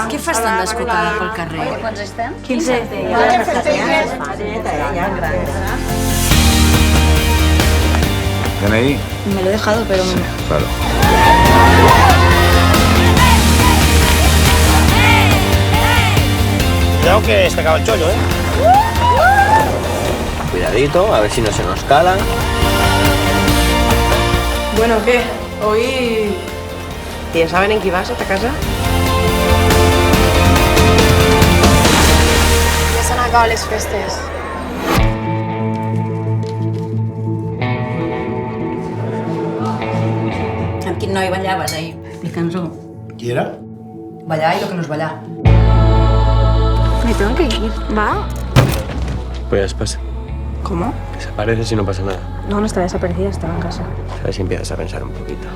Què fas tan descocada pel carrer? Quants estem? 15. ¿DNI? Me lo he dejado, pero... Claro. Cuidado que se acaba el chollo, ¿eh? Cuidadito, a ver si no se nos cala. Bueno, ¿qué? Hoy... ¿Ya saben en qué vas a esta casa? Ja s'han acabat les festes. Amb quin noi ballaves ahir? Explica'ns-ho. ¿Y era? Ballar i lo que no és ballar. Me tengo que ir, ¿va? Pues pasa. ¿Cómo? Desapareces y no pasa nada. No estaba desaparecida, estaba en casa. ¿Sabes si empiezas a pensar un poquito?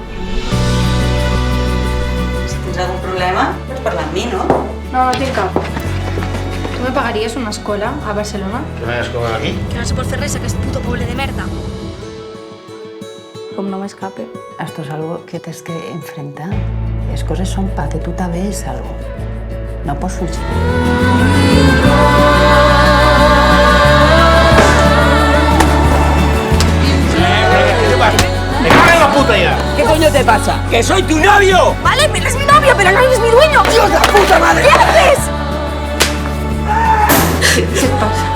Si tens algun problema, pots parlar amb mi, no? No, no tinc cap. Tu me pagaries una escola a Barcelona? ¿Que me hayas colgado aquí? Que no se pot fer res, aquest puto poble de merda. Com no m'escape. Esto es algo que tienes que enfrentar. Las cosas son para que tú te veas algo. No por fugir. ¡Me cago en la puta ya! ¿Qué coño te pasa? ¡Que soy tu novio! Vale, eres mi novio, pero no eres mi dueño. ¡Dios, la puta madre! ¿Qué haces? Què et passa?